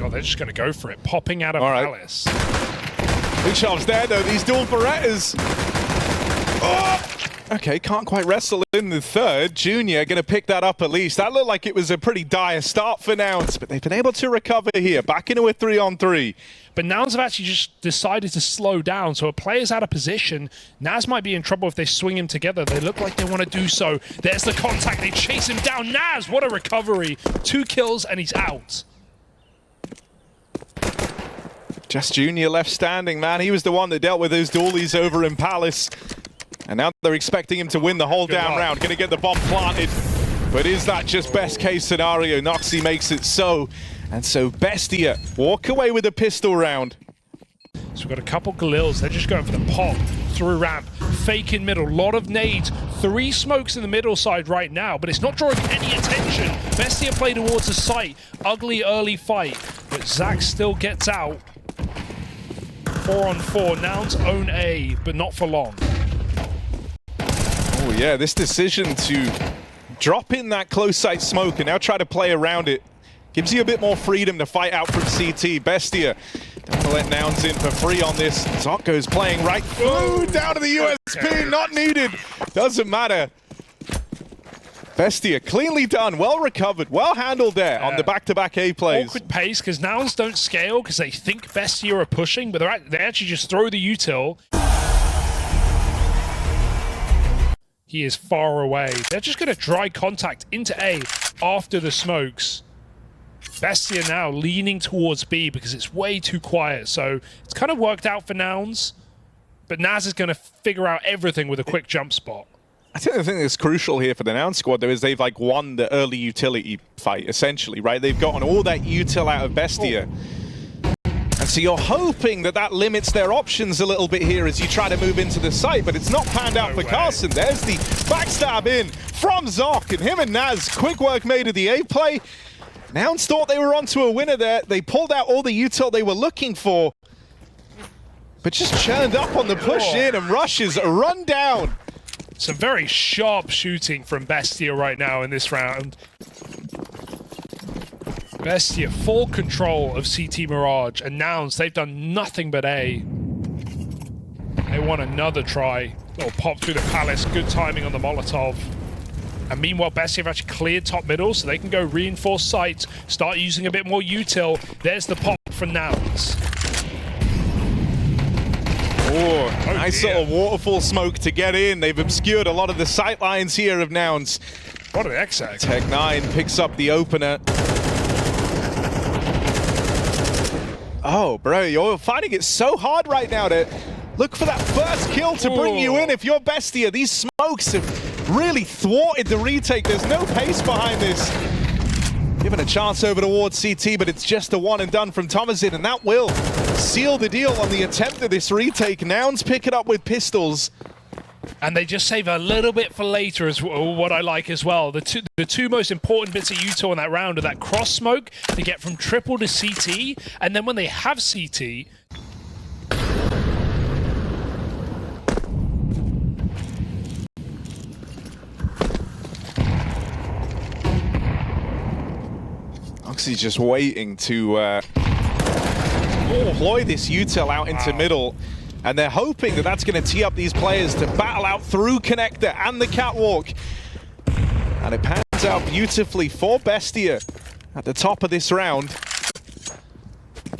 God, they're just going to go for it. Popping out of Palace. Buchholz there, though. These dual Berettas. Oh! Okay, can't quite wrestle in the third. Junior going to pick that up at least. That looked like it was a pretty dire start for Nouns, but they've been able to recover here. Back into a 3-on-3. But Nouns have actually just decided to slow down. So a player's out of position. Naz might be in trouble if they swing him together. They look like they want to do so. There's the contact. They chase him down. Naz, what a recovery. 2 kills and he's out. Just Junior left standing, man. He was the one that dealt with those dualies over in Palace. And now they're expecting him to win the whole down round. Going to get the bomb planted. But is that just best case scenario? Noxy makes it so. And so Bestia walk away with a pistol round. So we've got a couple Galils. They're just going for the pop through ramp. Fake in middle. Lot of nades. 3 smokes in the middle side right now, but it's not drawing any attention. Bestia play towards the site. Ugly early fight. But Zach still gets out. 4-on-4. Nouns own A, but not for long. Oh yeah, this decision to drop in that close sight smoke and now try to play around it gives you a bit more freedom to fight out from CT. Bestia don't want to let Nouns in for free on this. Zocco's playing right through, down to the USP, not needed. Doesn't matter. Bestia, cleanly done, well recovered, well handled there on the back-to-back A plays. Awkward pace, because Nouns don't scale because they think Bestia are pushing, but they actually just throw the util. He is far away. They're just going to dry contact into A after the smokes. Bestia now leaning towards B because it's way too quiet. So it's kind of worked out for Nouns. But Naz is going to figure out everything with a quick jump spot. I think the thing that's crucial here for the Nouns squad, though, is they've like won the early utility fight, essentially, right? They've gotten all that util out of Bestia. And so you're hoping that that limits their options a little bit here as you try to move into the site, but it's not panned out for Carson. There's the backstab in from Zoc, and him and Naz, quick work made of the A play. Nouns thought they were onto a winner there. They pulled out all the util they were looking for, but just churned up on the push in and rushes a run down. Some very sharp shooting from Bestia right now in this round. Bestia, full control of CT Mirage, and Nouns, they've done nothing but A. They want another try. Little pop through the Palace, good timing on the Molotov. And meanwhile, Bestia have actually cleared top middle, so they can go reinforce sites, start using a bit more util. There's the pop for Nouns. Oh, nice little waterfall smoke to get in. They've obscured a lot of the sight lines here of Nouns. What an exec. Tech9 picks up the opener. Oh, bro, you're finding it so hard right now to look for that first kill to bring you in. If you're Bestia, these smokes have really thwarted the retake. There's no pace behind this. Given a chance over towards CT, but it's just a one and done from Thomasin, and that will seal the deal on the attempt of this retake. Nouns pick it up with pistols. And they just save a little bit for later, is what I like as well. The two most important bits of util in that round are that cross smoke to get from triple to CT, and then when they have CT, Oxy's just waiting to deploy this util out into middle. And they're hoping that that's going to tee up these players to battle out through Connector and the Catwalk. And it pans out beautifully for Bestia at the top of this round.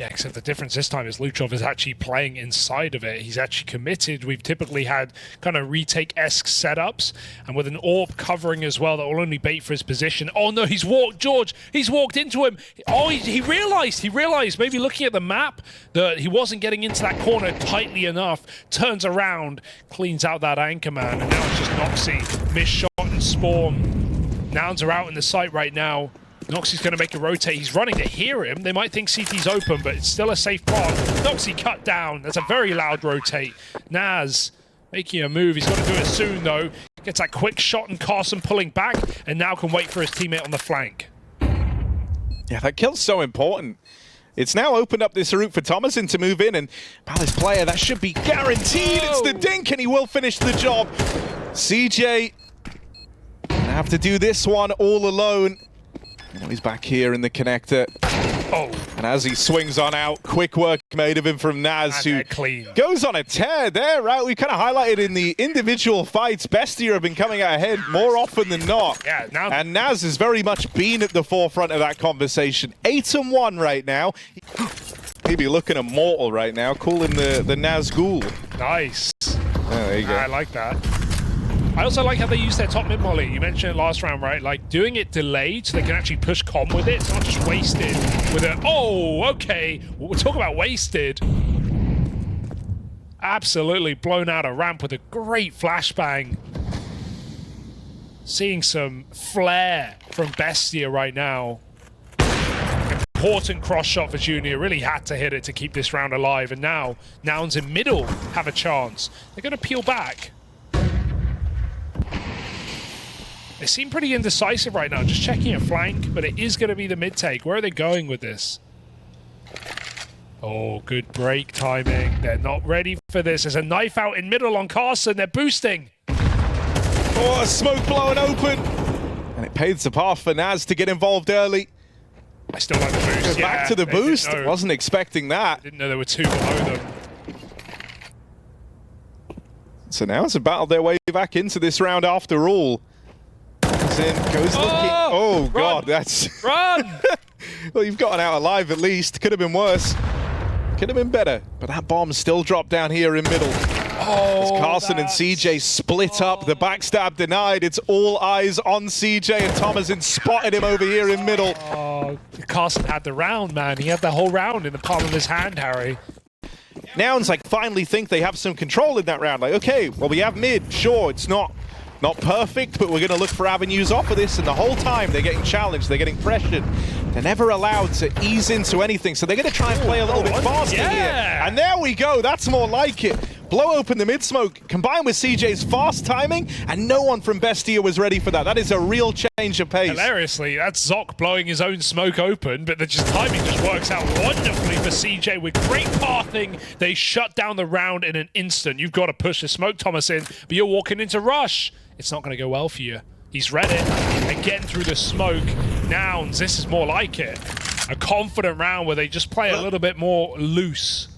Yeah, except the difference this time is Luchov is actually playing inside of it. He's actually committed. We've typically had kind of retake-esque setups, and with an AWP covering as well that will only bait for his position. Oh no, he's walked, George, he's walked into him. Oh, he realized, maybe looking at the map, that he wasn't getting into that corner tightly enough. Turns around, cleans out that anchor man, and now it's just Noxy. Missed shot and spawn. Nouns are out in the site right now. Noxy's going to make a rotate. He's running to hear him. They might think CT's open, but it's still a safe path. Noxy cut down. That's a very loud rotate. Naz making a move. He's got to do it soon, though. Gets that quick shot, and Carson pulling back, and now can wait for his teammate on the flank. Yeah, that kill's so important. It's now opened up this route for Thomasin to move in, and Palace player, that should be guaranteed. It's the dink, and he will finish the job. CJ gonna have to do this one all alone. He's back here in the connector. Oh. And as he swings on out, quick work made of him from Naz, who goes on a tear there, right? We kind of highlighted in the individual fights, Bestia have been coming out ahead more often than not. Yeah, now and Naz has very much been at the forefront of that conversation. 8-1 right now. Maybe looking immortal right now, calling the Naz Ghoul. Nice. Oh, there you go. I like that. I also like how they use their top mid molly. You mentioned it last round, right? Like doing it delayed so they can actually push com with it. It's not just wasted with a, oh, okay. We'll talk about wasted. Absolutely blown out a ramp with a great flashbang. Seeing some flair from Bestia right now. Important cross shot for Junior. Really had to hit it to keep this round alive. And now, Nouns in middle have a chance. They're going to peel back. They seem pretty indecisive right now. Just checking a flank, but it is going to be the mid take. Where are they going with this? Oh, good break timing. They're not ready for this. There's a knife out in middle on Carson. They're boosting. Oh, smoke blowing open. And it paves the path for Naz to get involved early. I still like the boost. Yeah, back to the boost. Wasn't expecting that. Didn't know there were two below them. So now it's a battle their way back into this round after all. In, goes looking. Oh, God, that's... Run! Well, you've gotten out alive at least. Could have been worse. Could have been better. But that bomb still dropped down here in middle. Oh, as Carson and CJ split up. The backstab denied. It's all eyes on CJ, and Thomason spotted him over here in middle. Oh, Carson had the round, man. He had the whole round in the palm of his hand, Harry. Nouns like finally think they have some control in that round. Like, okay, well, we have mid. Sure, it's not perfect, but we're going to look for avenues off of this, and the whole time they're getting challenged, they're getting pressured. They're never allowed to ease into anything, so they're going to try and play a little bit faster here. And there we go, that's more like it. Blow open the mid-smoke, combined with CJ's fast timing, and no one from Bestia was ready for that. That is a real change of pace. Hilariously, that's Zoc blowing his own smoke open, but the timing just works out wonderfully for CJ with great pathing. They shut down the round in an instant. You've got to push the smoke, Thomason, but you're walking into rush. It's not going to go well for you. He's read it. Again through the smoke. Nouns, this is more like it. A confident round where they just play a little bit more loose.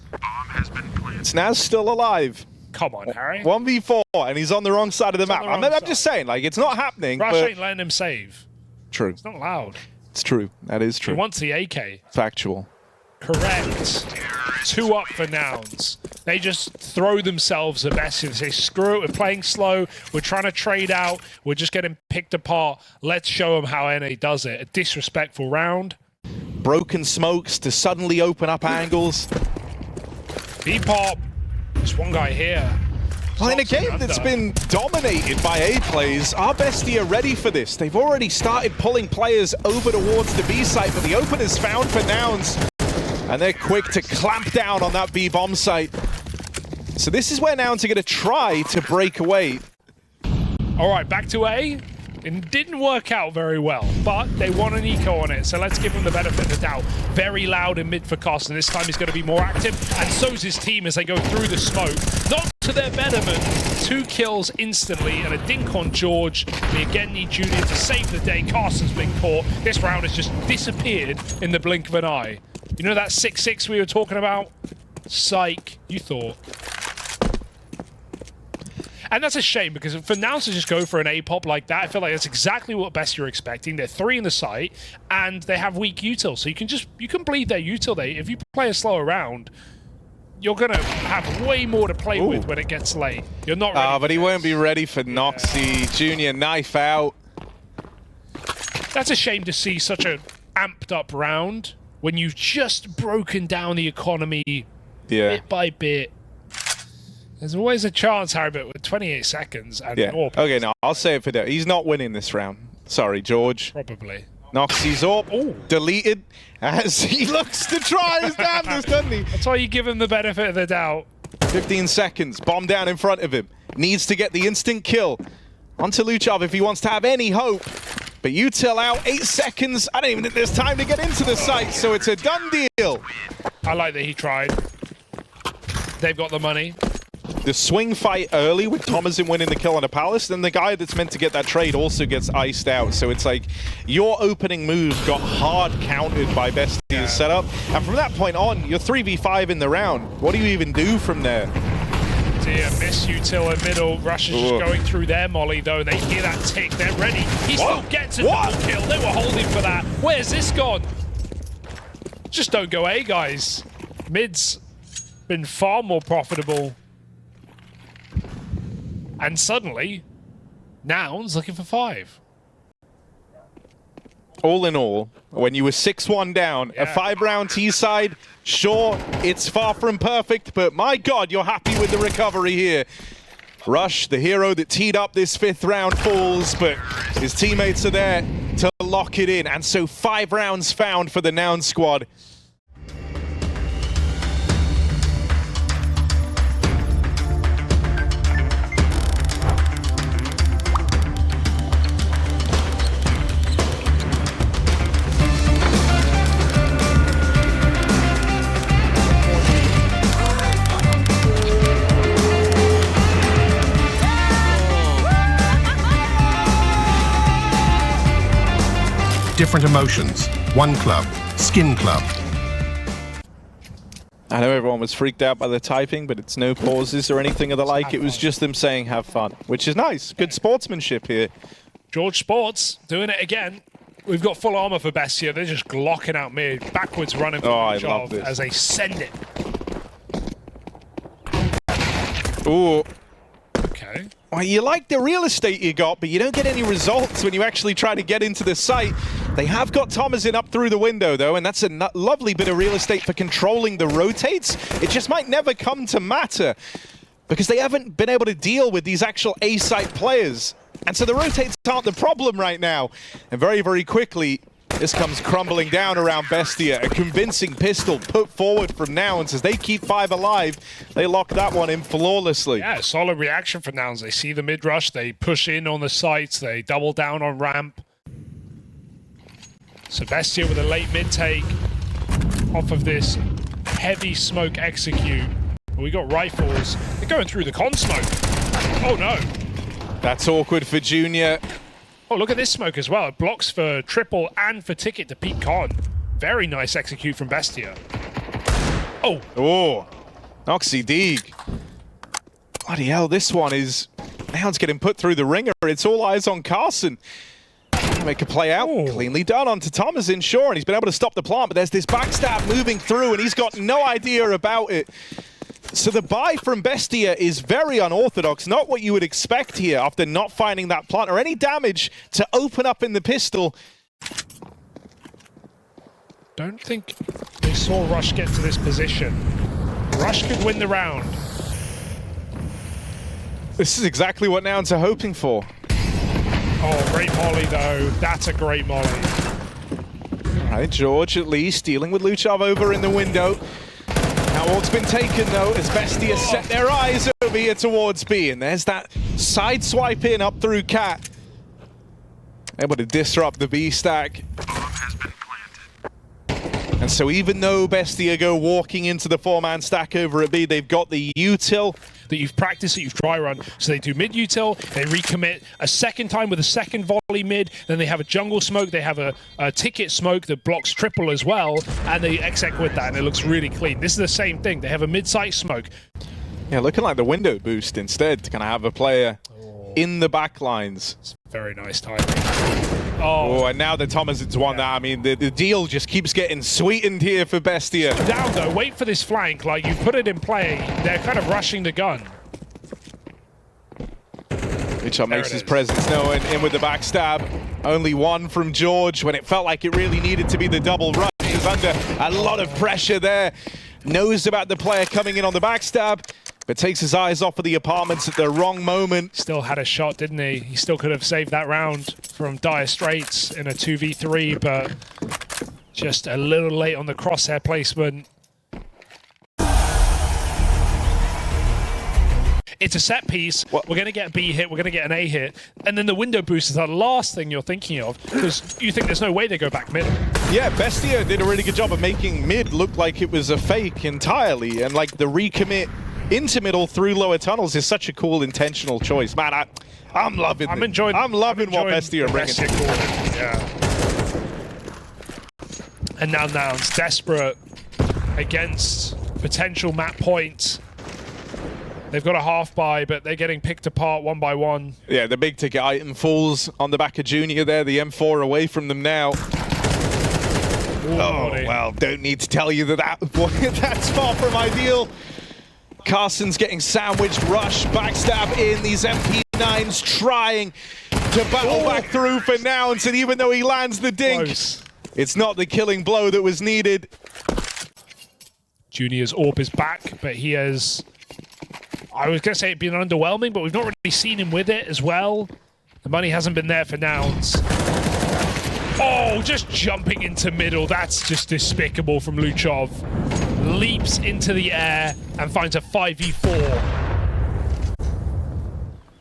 It's Naz still alive. Come on, Harry. 1v4, and he's on the wrong side of the map. I'm just saying, like, it's not happening. Rush but... ain't letting him save. True. It's not allowed. It's true. That is true. He wants the AK. Factual. Correct. 2 up for Nouns. They just throw themselves at Bestia. They say, screw it, we're playing slow. We're trying to trade out. We're just getting picked apart. Let's show them how NA does it. A disrespectful round. Broken smokes to suddenly open up angles. V-pop. There's one guy here. Well, in a game that's been dominated by A plays, are Bestia ready for this? They've already started pulling players over towards the B site, but the open is found for Nouns. And they're quick to clamp down on that B bomb site. So this is where Nouns are going to try to break away. All right, back to A. It didn't work out very well, but they want an eco on it, so let's give them the benefit of the doubt. Very loud in mid for Carson. This time he's going to be more active, and so's his team as they go through the smoke. Not to their betterment. 2 kills instantly, and a dink on George. We again need Junior to save the day. Carson's been caught. This round has just disappeared in the blink of an eye. You know that 6-6 we were talking about? Psych, you thought. And that's a shame, because for Nouns to just go for an A-pop like that, I feel like that's exactly what Bestia are expecting. They're 3 in the site, and they have weak util, so you can bleed their util. If you play a slower round, you're going to have way more to play with when it gets late. You're not ready. But he won't be ready for Noxy. Junior knife out. That's a shame to see such an amped-up round when you've just broken down the economy bit by bit. There's always a chance, Harry, but with 28 seconds and AWP. Okay, no, I'll say it for that. He's not winning this round. Sorry, George. Probably. Noxy's AWP deleted as he looks to try his damnedest, doesn't he? That's why you give him the benefit of the doubt. 15 seconds. Bomb down in front of him. Needs to get the instant kill onto Luchov if he wants to have any hope. But util out, 8 seconds. I don't even think there's time to get into the site, so it's a done deal. I like that he tried. They've got the money. the swing fight early with Thomasin winning the kill on a Palace, then the guy that's meant to get that trade also gets iced out. So it's like your opening move got hard countered by Bestia's setup. And from that point on, you're 3v5 in the round. What do you even do from there? Dear, miss util in middle. Rush is just going through their molly though. They hear that tick. They're ready. He still gets a double kill. They were holding for that. Where's this gone? Just don't go A, guys. Mid's been far more profitable. And suddenly, Nouns looking for 5. All in all, when you were 6-1 down, a 5-round T-side, sure, it's far from perfect, but my God, you're happy with the recovery here. Rush, the hero that teed up this 5th round, falls, but his teammates are there to lock it in. And so 5 rounds found for the Nouns squad. Different emotions. One club. Skin Club. I know everyone was freaked out by the typing, but it's no pauses or anything of the like. It was just them saying have fun, which is nice. Good sportsmanship here. George Sports doing it again. We've got full armor for Bestia. They're just glocking out mid. Backwards running for I love this. as they send it. Ooh. Okay. Well, you like the real estate you got, but you don't get any results when you actually try to get into the site. They have got Thomasin up through the window, though, and that's a lovely bit of real estate for controlling the rotates. It just might never come to matter because they haven't been able to deal with these actual A-site players. And so the rotates aren't the problem right now. And very, very quickly, this comes crumbling down around Bestia. A convincing pistol put forward from Nouns as they keep 5 alive. They lock that one in flawlessly. Yeah, solid reaction from Nouns. They see the mid-rush, they push in on the sites, they double down on ramp. So Bestia with a late mid-take off of this heavy smoke execute. We got rifles. They're going through the con smoke. Oh no. That's awkward for Junior. Oh, look at this smoke as well. It blocks for triple and for ticket to peak con. Very nice execute from Bestia. Oh. Oh. Noxy Deeg. Bloody hell, this one is... Nouns getting put through the ringer. It's all eyes on Carson. Make a play out. Ooh. Cleanly done onto Thomasin, sure, and he's been able to stop the plant, but there's this backstab moving through, and he's got no idea about it. So the buy from Bestia is very unorthodox, not what you would expect here after not finding that plant or any damage to open up in the pistol. Don't think they saw Rush get to this position. Rush could win the round. This is exactly what Nouns are hoping for. Oh, great molly though. That's a great molly. All right, George at least dealing with Luchov over in the window. Now all's been taken though as Bestia set their eyes over here towards B, and there's that side swipe in up through Cat. Able to disrupt the B stack. And so even though Bestia go walking into the 4-man stack over at B, they've got the util that you've practiced, that you've dry run. So they do mid util, they recommit a second time with a second volley mid, then they have a jungle smoke, they have a ticket smoke that blocks triple as well, and they exec with that, and it looks really clean. This is the same thing. They have a mid-site smoke. Yeah, looking like the window boost instead to kind of have a player in the back lines. It's very nice timing. Oh, and now that Thomasin's won that, I mean, the deal just keeps getting sweetened here for Bestia. Down though, wait for this flank. Like, you put it in play, they're kind of rushing the gun. Luchov makes his presence known in with the backstab. Only one from George when it felt like it really needed to be the double rush. He's under a lot of pressure there. Knows about the player coming in on the backstab, but takes his eyes off of the apartments at the wrong moment. Still had a shot, didn't he? He still could have saved that round from dire straits in a 2v3, but just a little late on the crosshair placement. It's a set piece. What? We're going to get a B hit, we're going to get an A hit, and then the window boost is the last thing you're thinking of, because you think there's no way they go back mid. Yeah, Bestia did a really good job of making mid look like it was a fake entirely, and like the recommit into middle through lower tunnels is such a cool intentional choice. Man, I'm loving it. I'm loving what Bestia are bringing. Yeah. And now Nouns desperate against potential map point. They've got a half buy, but they're getting picked apart one by one. Yeah, the big ticket item falls on the back of Junior there. The M4 away from them now. Ooh, oh, well, don't need to tell you that's far from ideal. Carson's getting sandwiched, rush, backstab in. These MP9s trying to battle back through for Nouns, and even though he lands the dink, it's not the killing blow that was needed. Junior's AWP is back, but he has... I was going to say it'd been underwhelming, but we've not really seen him with it as well. The money hasn't been there for Nouns. Oh, just jumping into middle. That's just despicable from Luchov. Leaps into the air and finds a 5v4.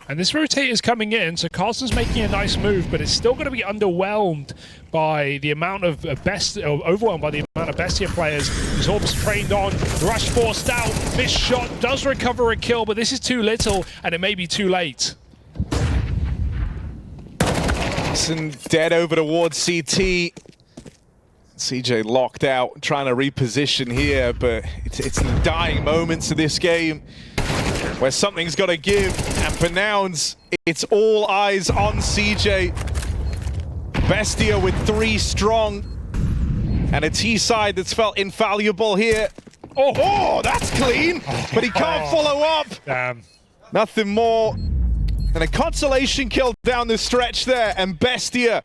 And this rotator's coming in, so Carson's making a nice move, but it's still going to be underwhelmed by the amount of overwhelmed by the amount of Bestia players. His AWP's trained on, rush forced out, this shot does recover a kill, but this is too little, and it may be too late. Carson dead over towards CT. CJ locked out, trying to reposition here, but it's the dying moments of this game where something's got to give, and for Nouns, it's all eyes on CJ. Bestia with 3 strong, and a T side that's felt infallible here. Oh, that's clean, but he can't follow up. Damn. Nothing more than a consolation kill down the stretch there, and Bestia